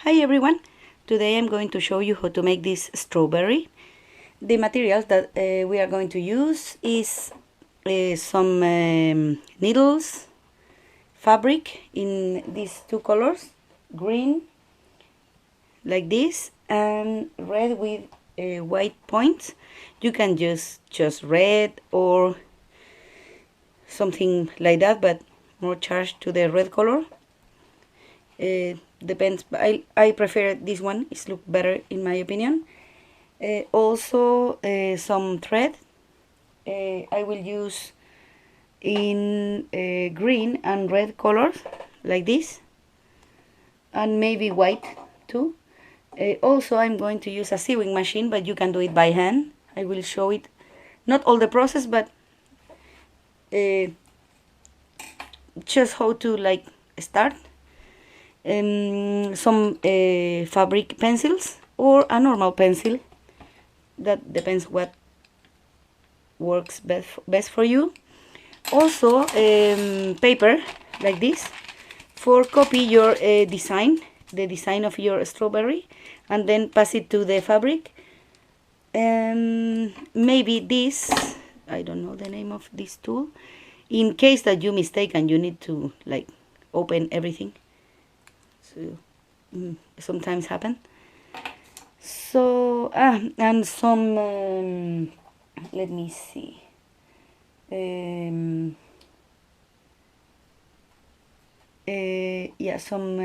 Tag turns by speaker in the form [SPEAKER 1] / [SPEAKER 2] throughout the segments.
[SPEAKER 1] Hi everyone! Today I'm going to show you how to make this strawberry. The materials that we are going to use is some needles, fabric in these two colors, green like this and red with white points. You can just choose red or something like that, but more charged to the red color. Depends, but I prefer this one. It's look better in my opinion. Also some thread. I will use in green and red colors like this, and maybe white too. Also I'm going to use a sewing machine, but you can do it by hand. I will show it, not all the process, but just how to like start. Some fabric pencils or a normal pencil, that depends what works best for you. Also paper like this for copy your design, the design of your strawberry, and then pass it to the fabric. Maybe this, I don't know the name of this tool, in case that you mistake and you need to like open everything. So sometimes happen. So and some let me see, yeah, some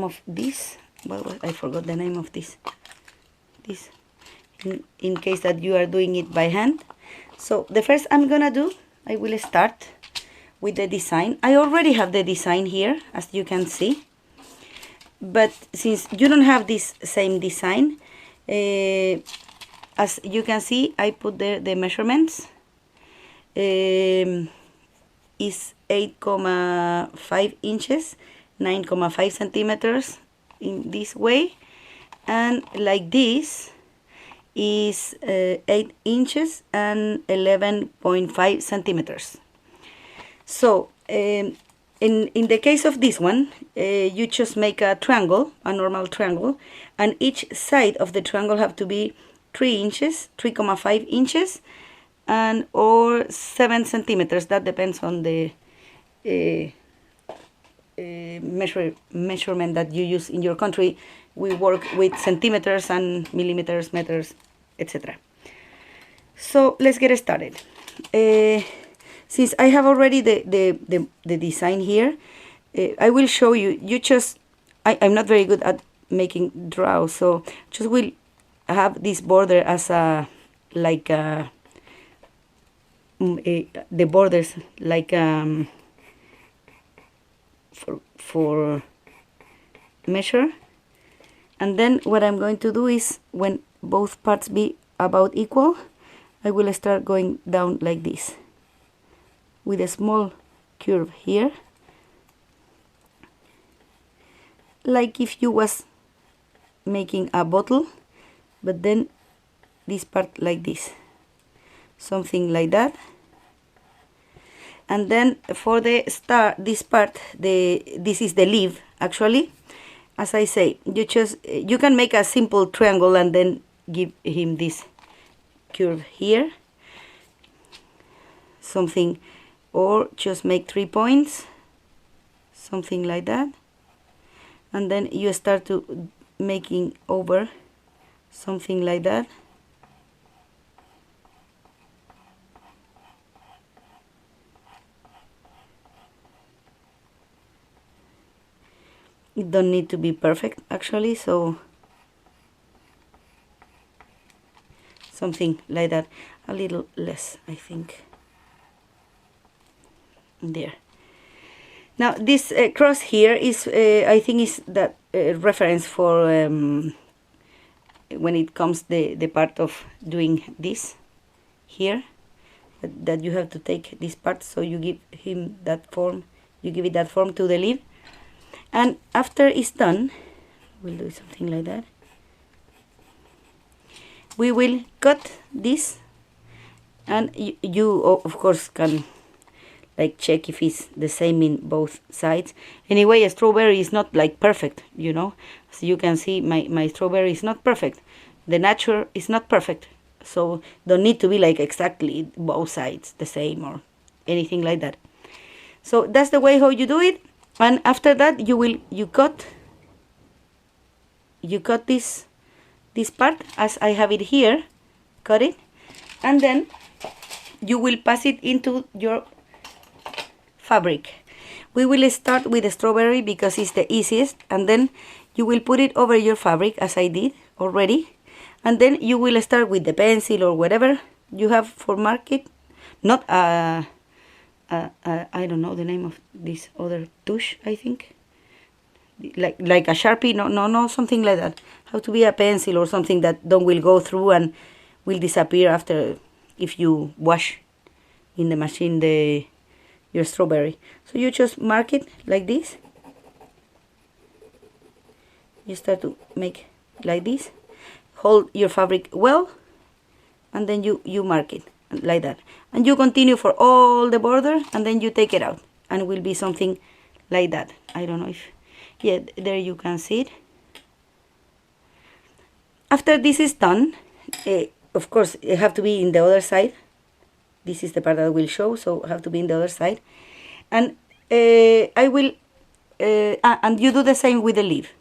[SPEAKER 1] of this. Well, I forgot the name of this in case that you are doing it by hand. So the first I'm gonna do, I will start with the design. I already have the design here, as you can see, but since you don't have this same design, as you can see, I put there the measurements. Is 8.5 inches, 9.5 centimeters in this way, and like this is 8 inches and 11.5 centimeters. So in the case of this one, you just make a triangle, a normal triangle, and each side of the triangle have to be 3 inches, 3.5 inches, and or 7 centimeters. That depends on the measurement that you use in your country. We work with centimeters and millimeters, meters, etc. So let's get started. Since I have already the design here, I will show you. You just, I'm not very good at making draw, so just will have this border as a like the borders like for measure. And then what I'm going to do is, when both parts be about equal, I will start going down like this with a small curve here, like if you was making a bottle, but then this part like this, something like that. And then for the star, this part, this is the leaf actually. As I say, you can make a simple triangle and then give him this curve here, something, or just make 3 points, something like that, and then you start to making over something like that. It don't need to be perfect actually, so something like that, a little less, I think. There. Now this cross here is I think is that reference for when it comes the part of doing this here, that you have to take this part, so you give him that form, you give it that form to the leaf. And after it's done, we'll do something like that. We will cut this, and you of course can like check if it's the same in both sides. Anyway, a strawberry is not like perfect, you know. So you can see my strawberry is not perfect. The nature is not perfect. So don't need to be like exactly both sides the same or anything like that. So that's the way how you do it. And after that you cut this part as I have it here, cut it, and then you will pass it into your fabric. We will start with the strawberry because it's the easiest, and then you will put it over your fabric as I did already, and then you will start with the pencil or whatever you have for mark it. Not I don't know the name of this other touche, I think. Like a Sharpie, no, something like that. How to be a pencil or something that don't will go through and will disappear after if you wash in the machine your strawberry. So you just mark it like this. You start to make like this. Hold your fabric well, and then you mark it like that. And you continue for all the border, and then you take it out, and it will be something like that. I don't know if, yeah, there you can see it. After this is done, of course, it have to be in the other side. This is the part that I will show, so have to be in the other side. And I will, and you do the same with the leaf,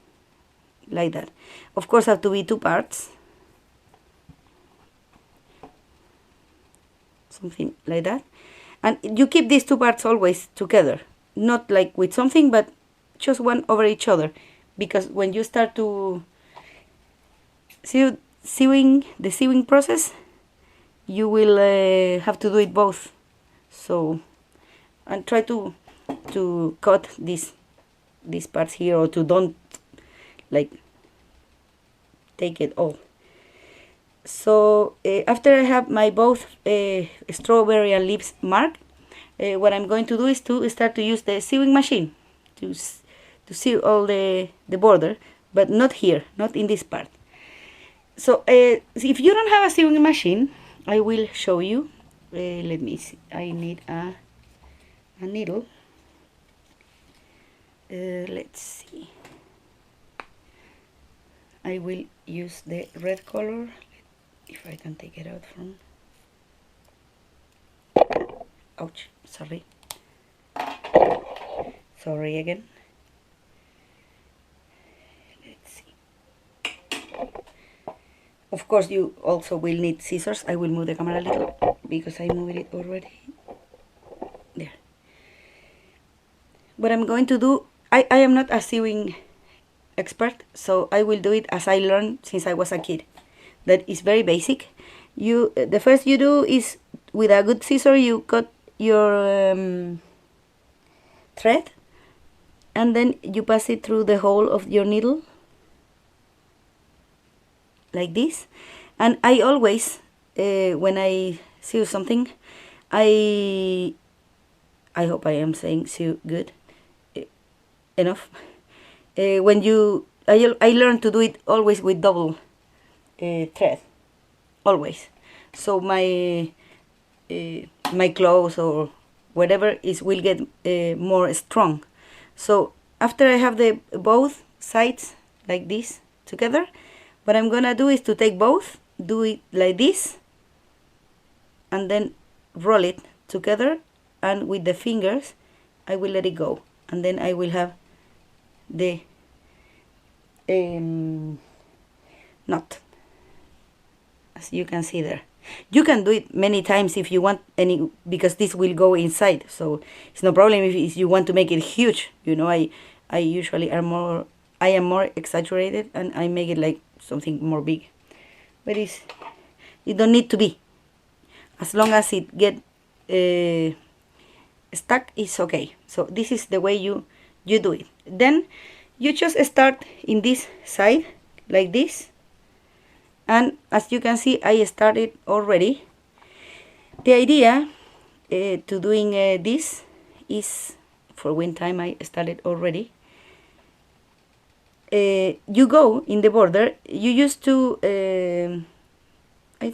[SPEAKER 1] like that. Of course, have to be two parts. Something like that. And you keep these two parts always together. Not like with something, but just one over each other. Because when you start to the sewing process, you will have to do it both. So, and try to cut these parts here, or to don't like take it all. So after I have my both strawberry and leaves marked, what I'm going to do is to start to use the sewing machine to sew all the border, but not here, not in this part. So if you don't have a sewing machine, I will show you. Let me see. I need a needle. Let's see. I will use the red color. If I can take it out from. Ouch! Sorry. Sorry again. Let's see. Of course, you also will need scissors. I will move the camera a little because I moved it already. There. What I'm going to do, I am not a sewing expert, so I will do it as I learned since I was a kid. That is very basic. The first you do is with a good scissor you cut your thread, and then you pass it through the hole of your needle like this. And I always when I sew something, I hope I am saying sew good enough. I learned to do it always with double thread, always. So my clothes or whatever will get more strong. So after I have the both sides like this together, what I'm gonna do is to take both, do it like this, and then roll it together, and with the fingers I will let it go, and then I will have the knot, as you can see there. You can do it many times if you want, because this will go inside, so it's no problem if you want to make it huge. You know, I usually am more exaggerated, and I make it like something more big, but it don't need to be. As long as it get stuck, it's okay. So this is the way you do it. Then you just start in this side like this, and as you can see, I started already. The idea to doing this is, for when time I started already. You go in the border. You used to I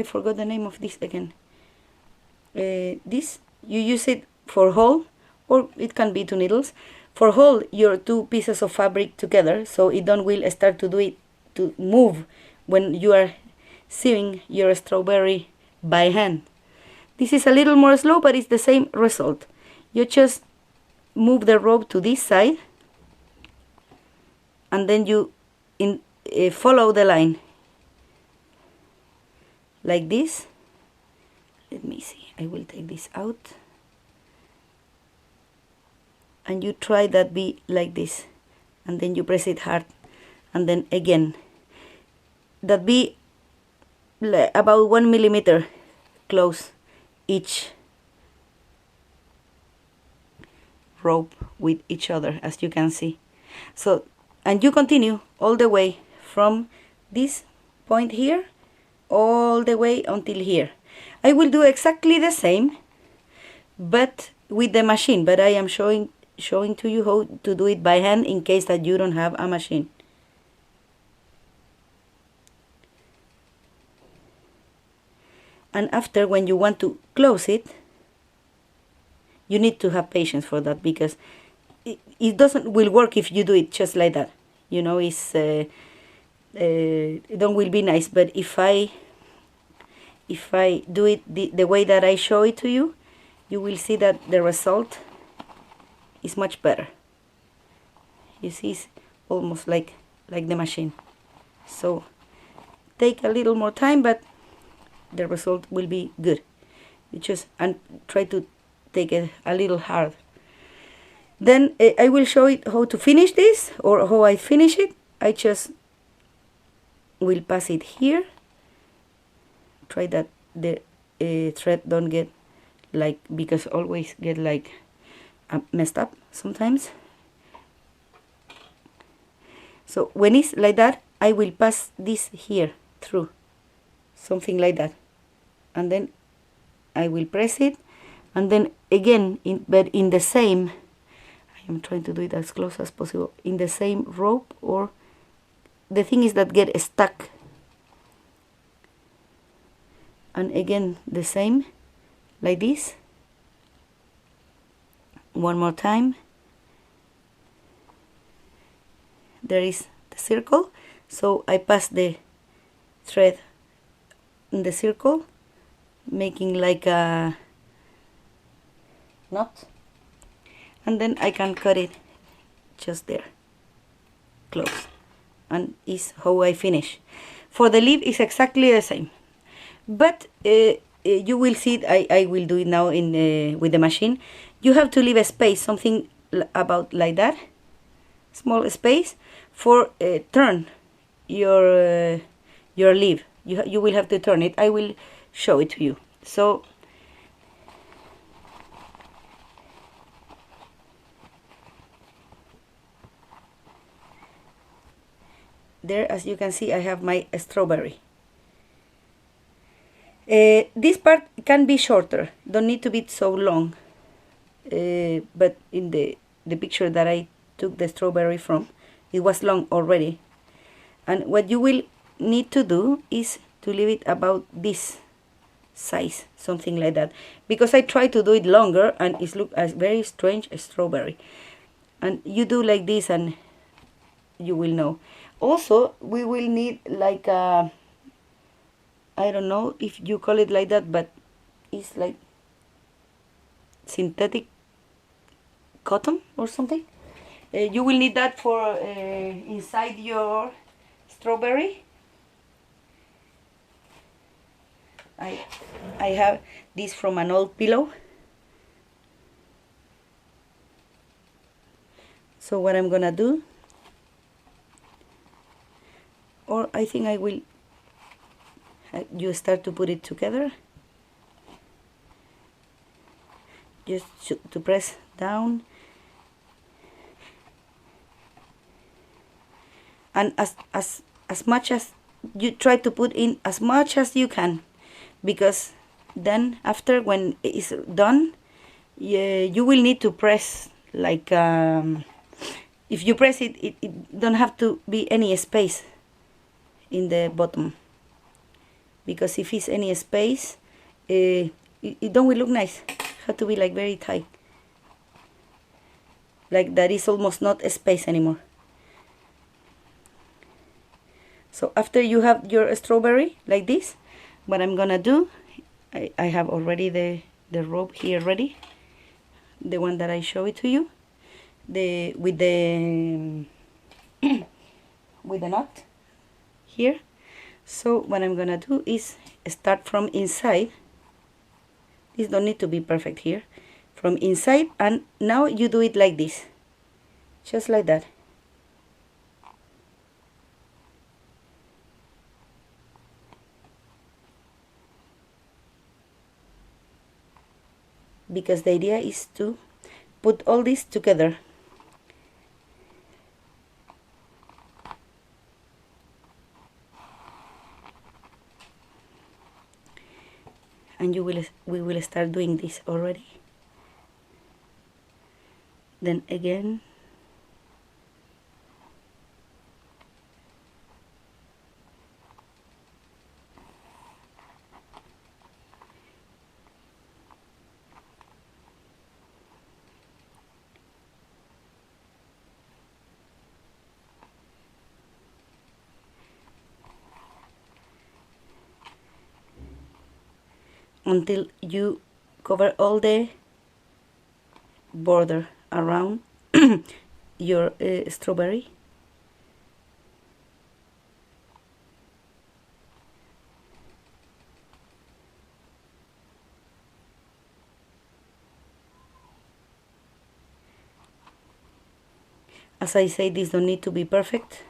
[SPEAKER 1] forgot the name of this again. this, you use it for hold, or it can be two needles, for hold your two pieces of fabric together, so it don't will start to do it to move when you are sewing your strawberry by hand. This is a little more slow, but it's the same result. You just move the rope to this side, and then you follow the line like this. Let me see, I will take this out, and you try that be like this, and then you press it hard, and then again that be about 1 millimeter close each rope with each other, as you can see. So, and you continue all the way from this point here all the way until here. I will do exactly the same but with the machine, but I am showing to you how to do it by hand in case that you don't have a machine. And after, when you want to close it, you need to have patience for that, because it will work if you do it just like that. You know, it's it don't will be nice, but if I do it the way that I show it to you, you will see that the result is much better. You see, it's almost like the machine. So take a little more time, but the result will be good. You just and try to take it a little hard. Then I will show it how to finish this, or how I finish it. I just will pass it here. Try that the thread don't get like, because always get like messed up sometimes. So when it's like that, I will pass this here through, something like that, and then I will press it, and then again but in the same, I am trying to do it as close as possible, in the same rope, or the thing is that get stuck, and again the same like this. One more time. There is the circle, so I pass the thread in the circle, making like a knot, and then I can cut it just there, close, and is how I finish. For the leaf is exactly the same, but you will see it, I will do it now in with the machine. You have to leave a space, something about like that, small space, for turn your leaf. You will have to turn it. I will show it to you. So there, as you can see, I have my strawberry. This part can be shorter, don't need to be so long, but in the picture that I took the strawberry from, it was long already. And what you will need to do is to leave it about this size, something like that, because I tried to do it longer and it looked as very strange strawberry. And you do like this and you will know. Also, we will need like a, I don't know if you call it like that, but it's like synthetic cotton or something. You will need that for inside your strawberry. I have this from an old pillow. So what I'm gonna do, or I think I will, you start to put it together, just to press down, and as much as you try to put in as much as you can, because then after, when it's done, you will need to press like if you press it, it don't have to be any space in the bottom, because if it's any space, it don't will look nice. Have to be like very tight, like that is almost not a space anymore. So after you have your strawberry like this, what I'm gonna do, I have already the rope here ready, the one that I show it to you, with the with the knot here. So what I'm gonna do is start from inside. This don't need to be perfect here, from inside, and now you do it like this, just like that. Because the idea is to put all this together. And we will start doing this already. Then again, until you cover all the border around your strawberry. As I say, this don't need to be perfect.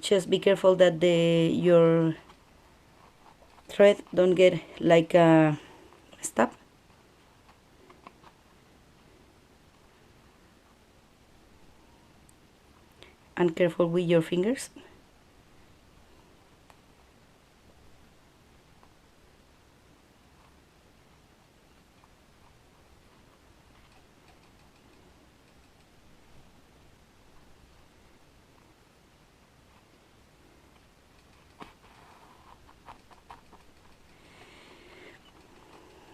[SPEAKER 1] Just be careful that your thread don't get like a stop. And careful with your fingers.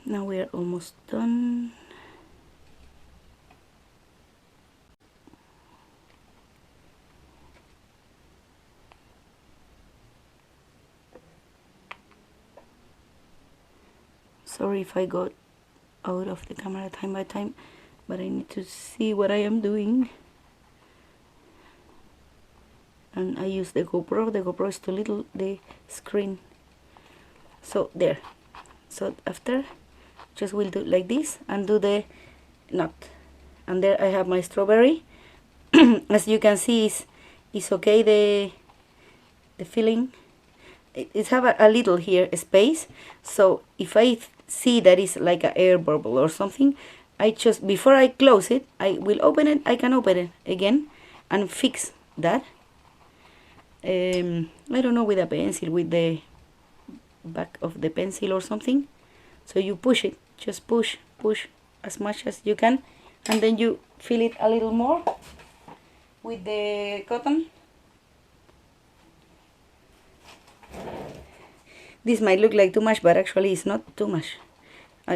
[SPEAKER 1] Now we are almost done. Sorry if I got out of the camera time by time, but I need to see what I am doing. And I use the GoPro is too little, the screen. So there. So after, just will do like this and do the knot. And there I have my strawberry. As you can see, it's okay, the filling. It have a little here space, so if I see that it's like an air bubble or something, I just, before I close it, I will open it. I can open it again and fix that. I don't know, with a pencil, with the back of the pencil or something. So you push it, just push as much as you can, and then you fill it a little more with the cotton. This might look like too much, but actually it's not too much,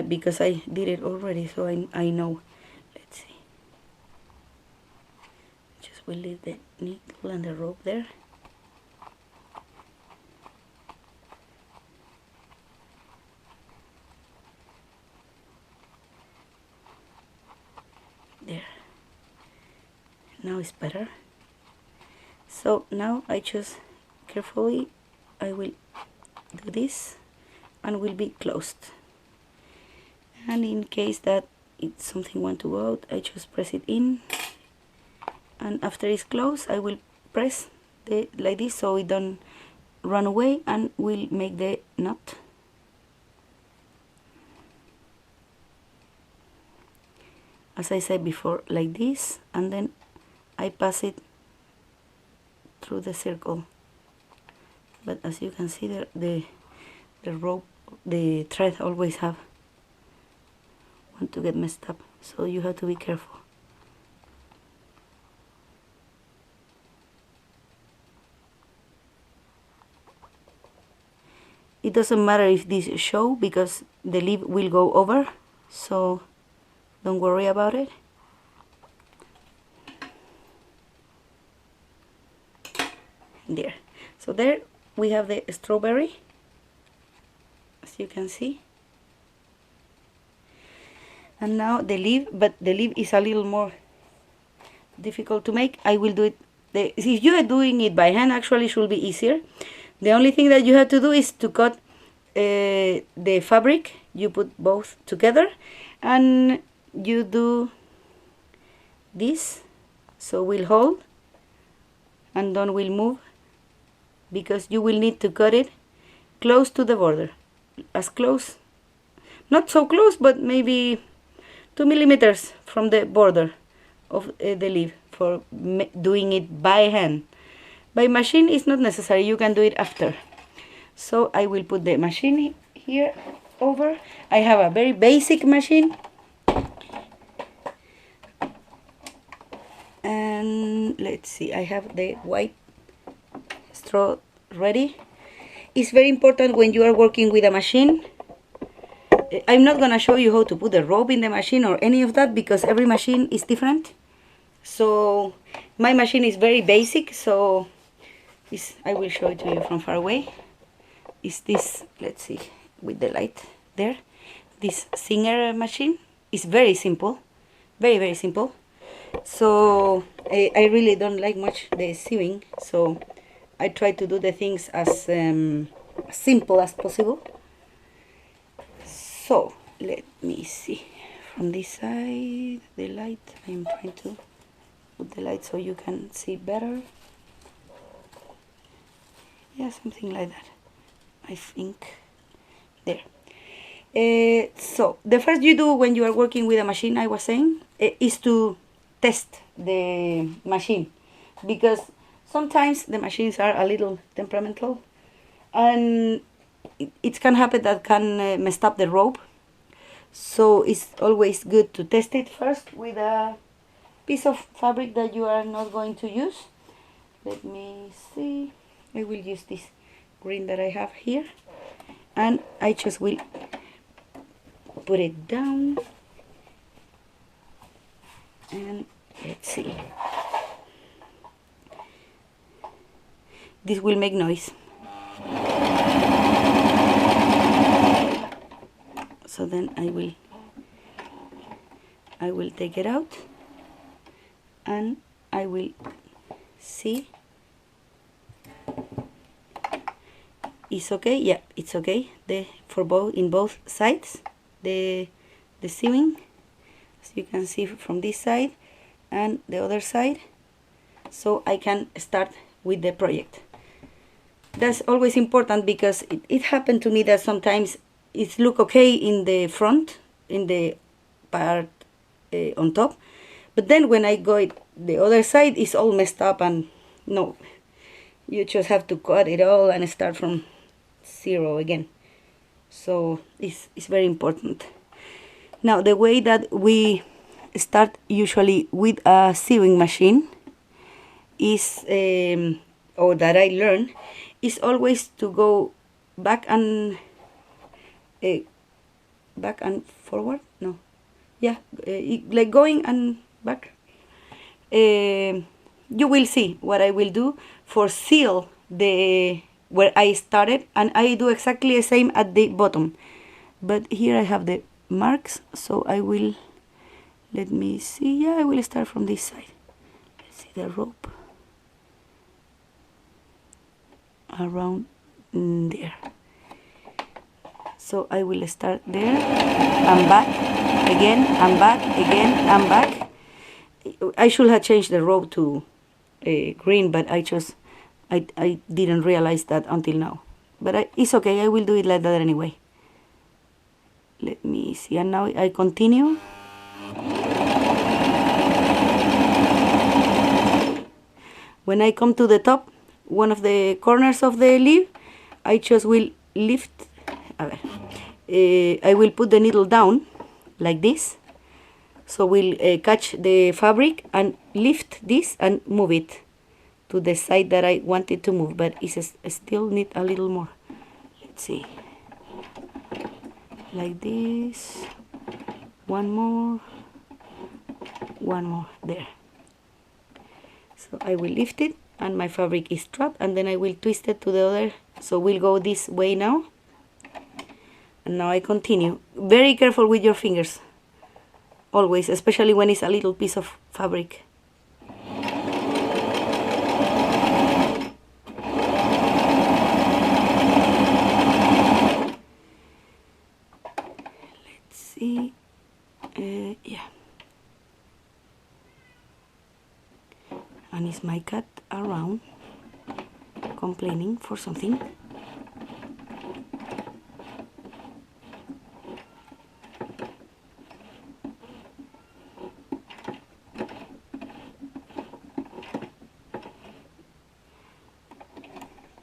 [SPEAKER 1] because I did it already, so I know. Let's see. Just will leave the needle and the rope there. There. Now it's better. So now I just carefully, I will do this and will be closed. And in case that it's something want to go out, I just press it in, and after it's closed, I will press like this so it don't run away, and will make the knot. As I said before, like this, and then I pass it through the circle. But as you can see, the rope, the thread always want to get messed up, so you have to be careful. It doesn't matter if this show because the leaf will go over, so don't worry about it. There. So there we have the strawberry, as you can see. And now the leaf, but the leaf is a little more difficult to make. I will do it. If you are doing it by hand, actually it should be easier. The only thing that you have to do is to cut the fabric. You put both together and you do this, so we'll hold and then we'll move, because you will need to cut it close to the border, as close, not so close, but maybe 2 millimeters from the border of the leaf, for doing it by hand. By machine is not necessary, you can do it after. So I will put the machine here over. I have a very basic machine, and let's see, I have the white straw ready. It's very important when you are working with a machine. I'm not gonna show you how to put the rope in the machine or any of that, because every machine is different. So my machine is very basic, so I will show it to you from far away. Is this, let's see, with the light there, this Singer machine is very simple, very, very simple. So I really don't like much the sewing, so I try to do the things as simple as possible. So let me see from this side, the light. I'm trying to put the light so you can see better. Yeah, something like that, I think. There. So the first you do when you are working with a machine, I was saying, is to test the machine, because sometimes the machines are a little temperamental, and it can happen that can mess up the rope. So it's always good to test it first with a piece of fabric that you are not going to use. Let me see, I will use this green that I have here, and I just will put it down, and let's see, this will make noise, so then I will take it out and I will see. It's okay, yeah, it's okay. For both, in both sides, the sewing, as you can see from this side and the other side. So I can start with the project. That's always important, because it happened to me that sometimes it look okay in the front, in the part on top, but then when I go the other side, it's all messed up, and no, you just have to cut it all and start from zero again. So it's very important. Now the way that we start usually with a sewing machine is, or that I learned, is always to go back and forward. No, yeah, like going and back. You will see what I will do for seal where I started, and I do exactly the same at the bottom, but here I have the marks, so I will, let me see, yeah, I will start from this side. Let's see the rope around there, so I will start there and back again and back again and back. I should have changed the rope to green, but I didn't realize that until now, but it's okay, I will do it like that anyway. Let me see, and now I continue. When I come to the top, one of the corners of the leaf, I just will lift, I will put the needle down like this, so we'll catch the fabric and lift this and move it to the side that I wanted to move, but it still need a little more. Let's see. like this, one more, there. So I will lift it and my fabric is trapped, and then I will twist it to the other, so we'll go this way now. And now I continue. Very careful with your fingers, always, especially when it's a little piece of fabric. Let's see. Yeah. And is my cat around complaining for something?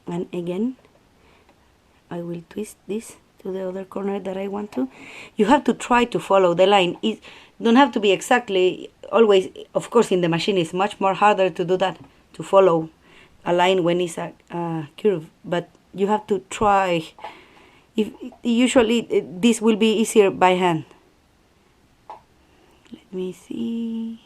[SPEAKER 1] And again I will twist this to the other corner that I want to. You have to try to follow the line. It don't have to be exactly always. Of course, in the machine it's much more harder to do that, to follow a line when it's a curve, but you have to try. If usually this will be easier by hand. Let me see.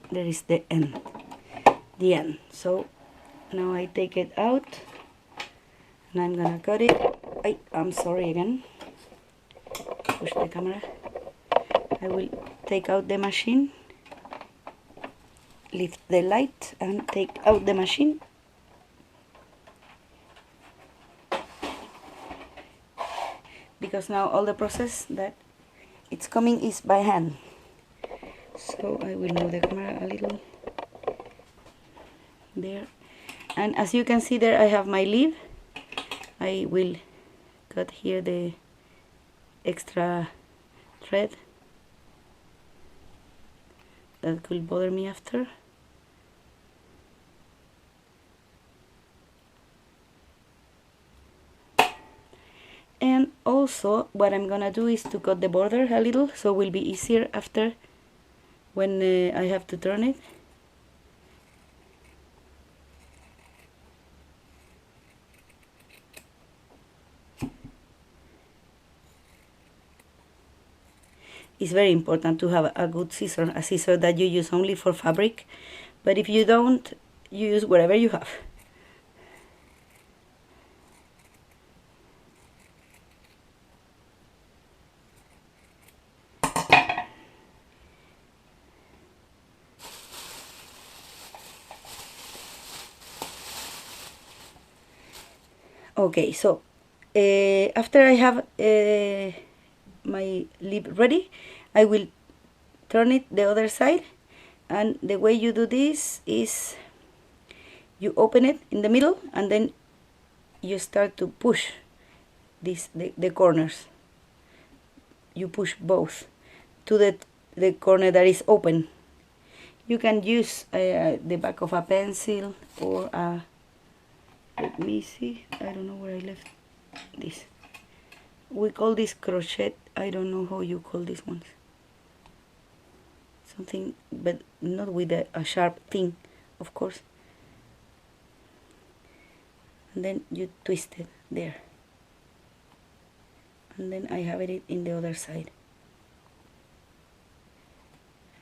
[SPEAKER 1] There is the end. So now I take it out and I'm gonna cut it. I'm sorry again. Push the camera. I will take out the machine, lift the light and take out the machine. Because now all the process that it's coming is by hand. So I will move the camera a little there, and as you can see there I have my leaf. I will cut here the extra thread that could bother me after. And also what I'm gonna do is to cut the border a little, so it will be easier after when I have to turn it. It's very important to have a good scissor, a scissor that you use only for fabric, but if you don't, you use whatever you have. Okay, so after I have my lip ready, I will turn it the other side, and the way you do this is you open it in the middle and then you start to push the corners. You push both to the corner that is open. You can use the back of a pencil or a, let me see, I don't know where I left this. We call this crochet. I don't know how you call these ones. Something, but not with a sharp thing, of course. And then you twist it there. And then I have it in the other side.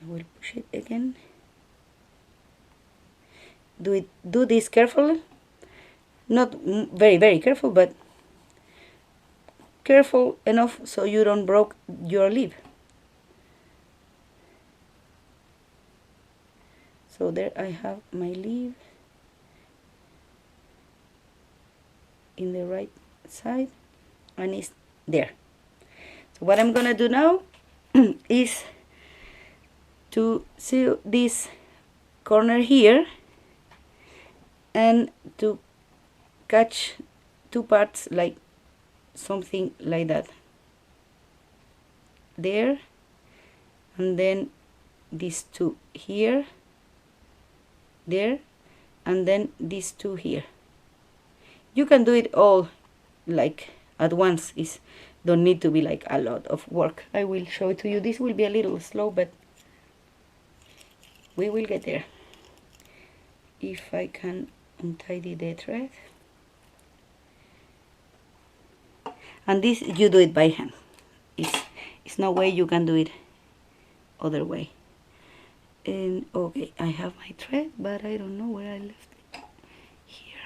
[SPEAKER 1] I will push it again. Do this carefully. Not very, very careful, but careful enough so you don't break your leaf. So there I have my leaf in the right side, and it's there. So what I'm gonna do now is to sew this corner here and to catch two parts, like something like that there, and then these two here, there, and then these two here. You can do it all like at once, is don't need to be like a lot of work. I will show it to you. This will be a little slow, but we will get there. If I can untidy the thread. And this you do it by hand. It's no way you can do it other way. And okay, I have my thread, but I don't know where I left it. Here.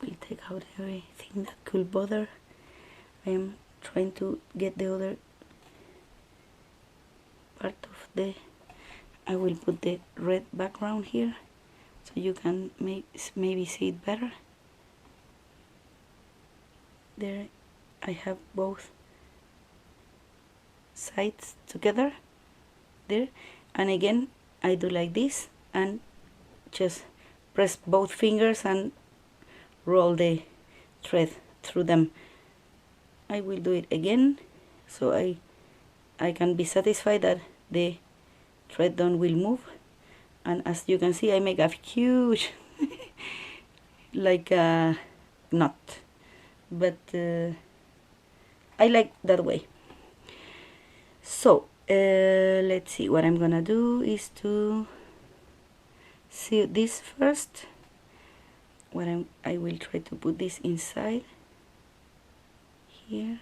[SPEAKER 1] I will take out everything that could bother. I am trying to get the other part of the, I will put the red background here so you can maybe see it better. There I have both sides together there, and again I do like this and just press both fingers and roll the thread through them. I will do it again so I can be satisfied that the thread don't will move. And as you can see, I make a huge like a knot, but I like that way. So let's see, what I'm gonna do is to see this first. I will try to put this inside here.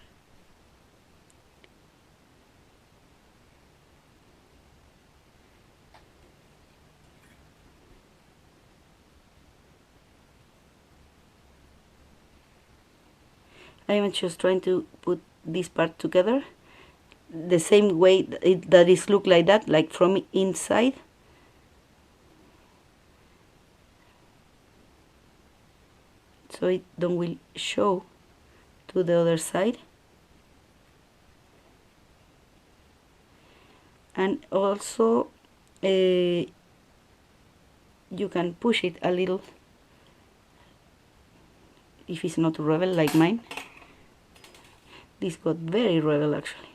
[SPEAKER 1] I am just trying to put this part together the same way that it look like that, like from inside. So it don't will show to the other side. And also you can push it a little if it's not rebel like mine. This got very rebel actually.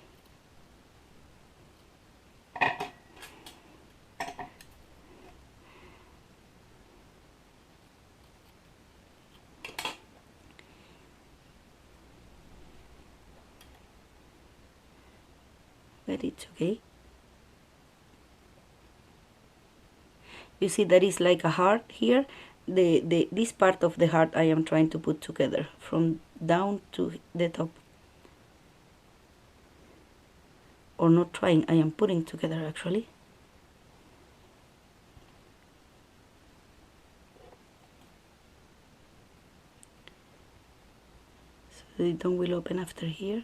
[SPEAKER 1] But it's okay. You see that is like a heart here. This part of the heart I am trying to put together from down to the top. Or not trying, I am putting together actually. So the tongue will open after here.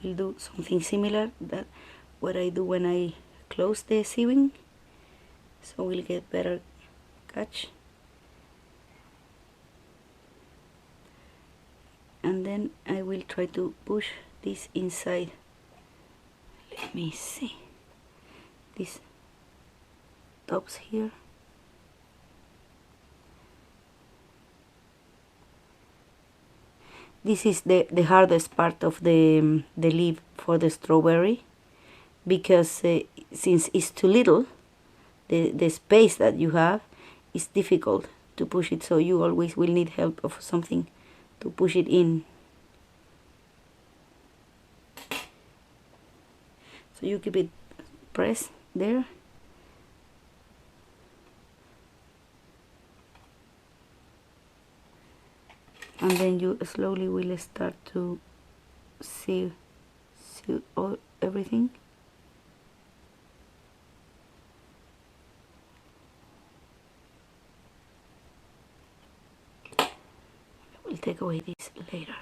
[SPEAKER 1] Will do something similar that what I do when I close the sewing, so we'll get better catch. And then I will try to push this inside. Let me see, this tops here. This is the hardest part of the leaf for the strawberry, because since it's too little, the space that you have is difficult to push it, so you always will need help of something to push it in. So you keep it pressed there. And then you slowly will start to see all, everything. We'll take away this later.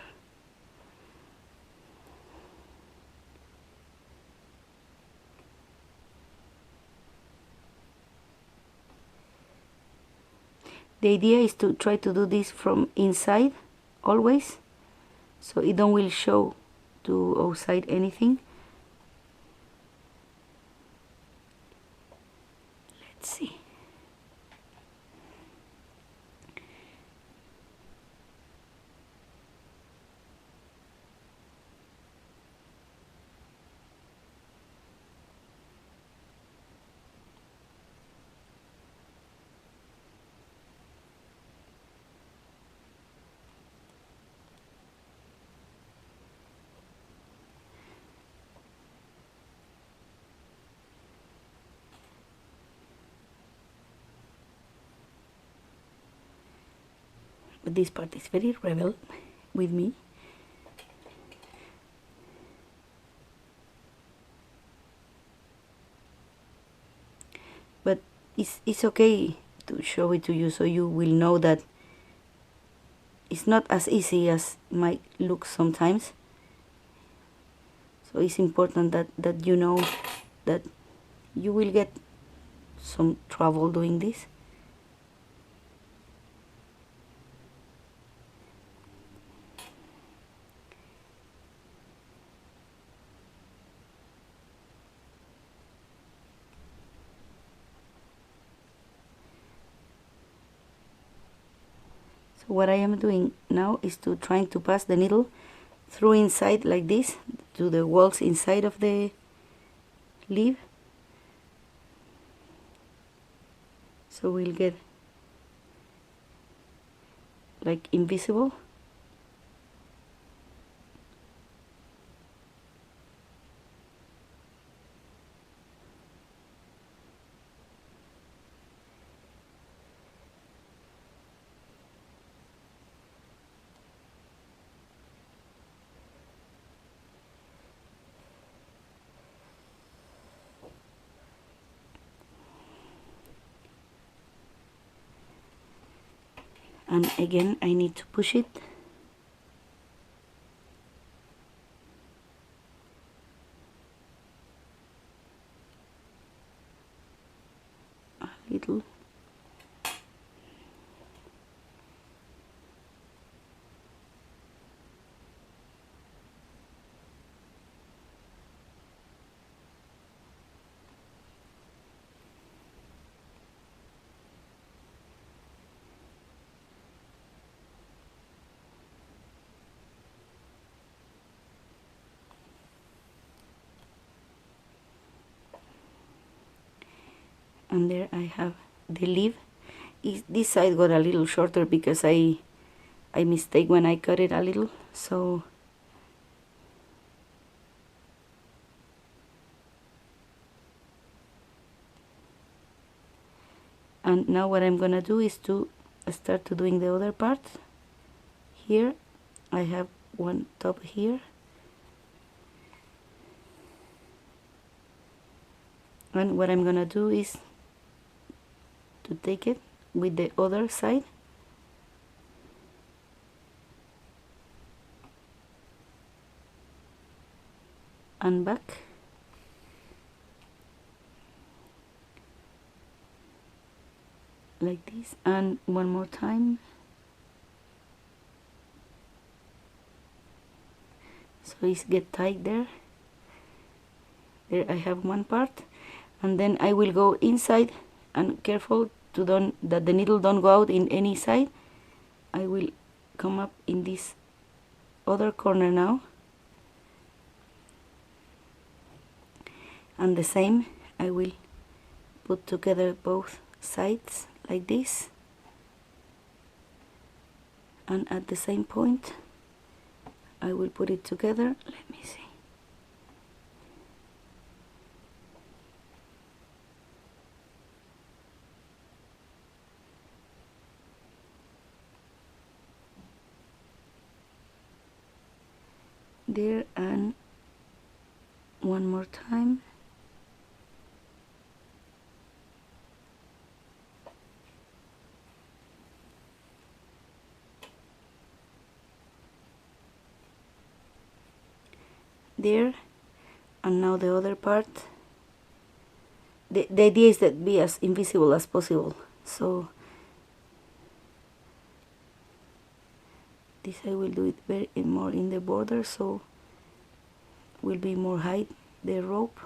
[SPEAKER 1] The idea is to try to do this from inside always, so it don't will show to outside anything. Let's see. But this part is very rebel with me. But it's okay to show it to you, so you will know that it's not as easy as it might look sometimes. So it's important that you know that you will get some trouble doing this. So what I am doing now is to trying to pass the needle through inside like this to the walls inside of the leaf, so we'll get like invisible. And again I need to push it a little. And there I have the leaf. This side got a little shorter because I mistake when I cut it a little, so and now what I'm gonna do is to start to doing the other part. Here I have one top here, and what I'm gonna do is to take it with the other side and back, like this, and one more time. So it's get tight there. There I have one part, and then I will go inside and careful to that the needle don't go out in any side. I will come up in this other corner now, and the same I will put together both sides like this, and at the same point I will put it together. Let me see. there, and one more time. There, and now the other part. The idea is that be as invisible as possible, so this I will do it very more in the border, so will be more height the rope.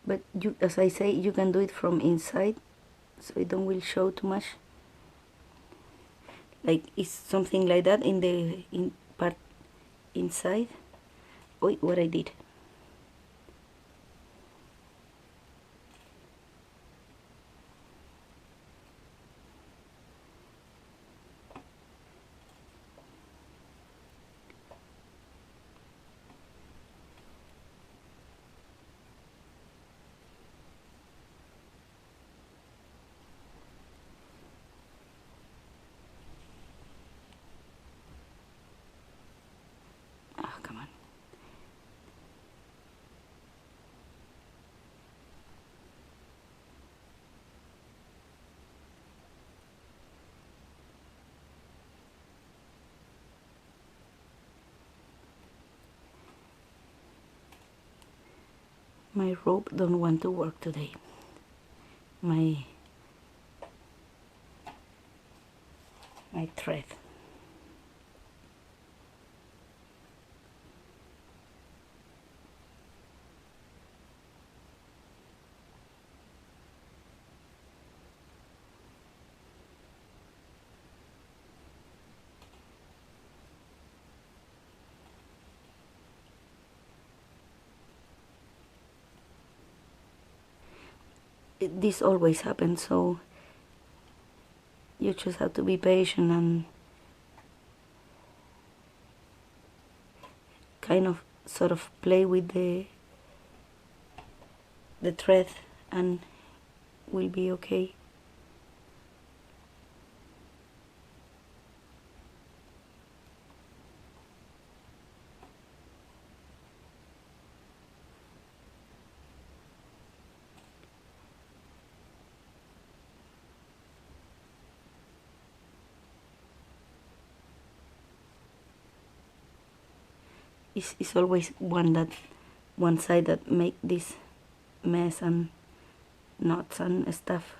[SPEAKER 1] But you, as I say, you can do it from inside, so it don't will show too much. Like it's something like that in the part inside. Oh, what I did. Ah, come on. My rope don't want to work today. My thread. This always happens, so you just have to be patient and kind of sort of play with the thread, and will be okay. It's always one side that make this mess and knots and stuff.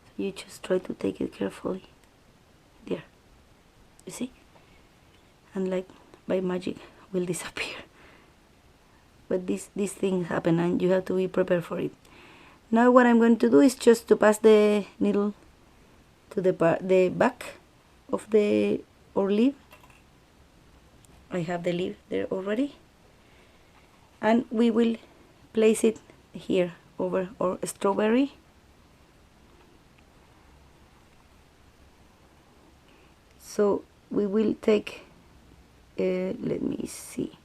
[SPEAKER 1] So you just try to take it carefully. There, you see, and like by magic will disappear. But these things happen, and you have to be prepared for it. Now what I'm going to do is just to pass the needle to the back of the leaf. I have the leaf there already, and we will place it here over our strawberry. So we will take, let me see,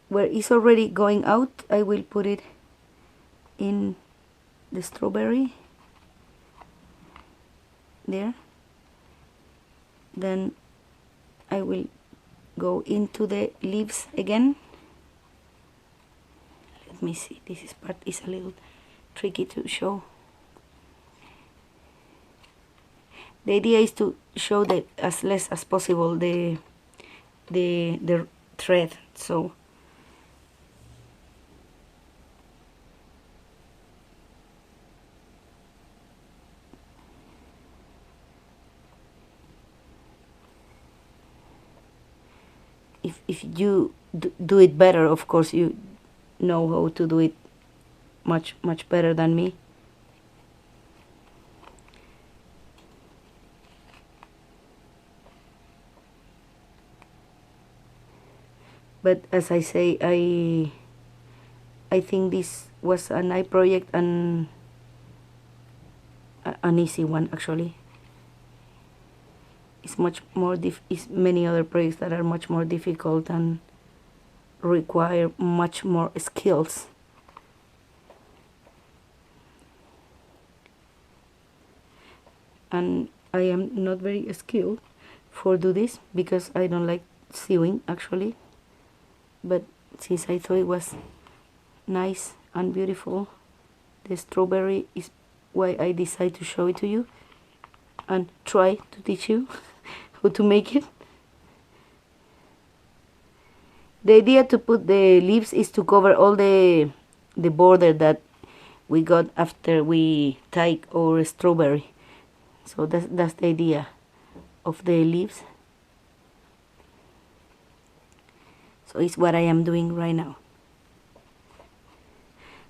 [SPEAKER 1] where it's already going out, I will put it in the strawberry there. Then I will go into the leaves again. Let me see, this part is a little tricky to show. The idea is to show that as less as possible the thread, so if you do it better, of course you know how to do it much better than me. But as I say, I think this was an eye project and an easy one actually. It's many other projects that are much more difficult and require much more skills. And I am not very skilled for do this because I don't like sewing actually, but since I thought it was nice and beautiful, the strawberry is why I decided to show it to you and try to teach you how to make it. The idea to put the leaves is to cover all the border that we got after we tie our strawberry. So that's the idea of the leaves. So it's what I am doing right now.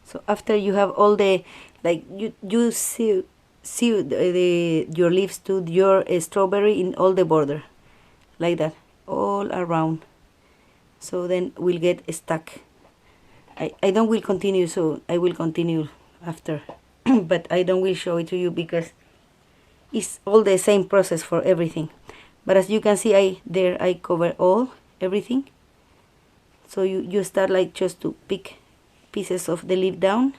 [SPEAKER 1] So after you have all the, like you sew your leaves to your strawberry in all the border, like that, all around. So then we'll get stuck. I don't will continue, so I will continue after, but I don't will show it to you because it's all the same process for everything. But as you can see, I cover everything. So you start like just to pick pieces of the leaf down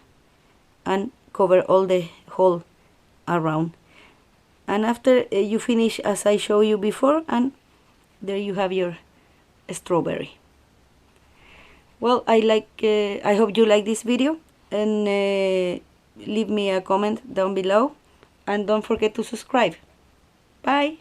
[SPEAKER 1] and cover all the whole around. And after you finish as I showed you before, and there you have your strawberry. Well, I hope you like this video, and leave me a comment down below, and don't forget to subscribe. Bye.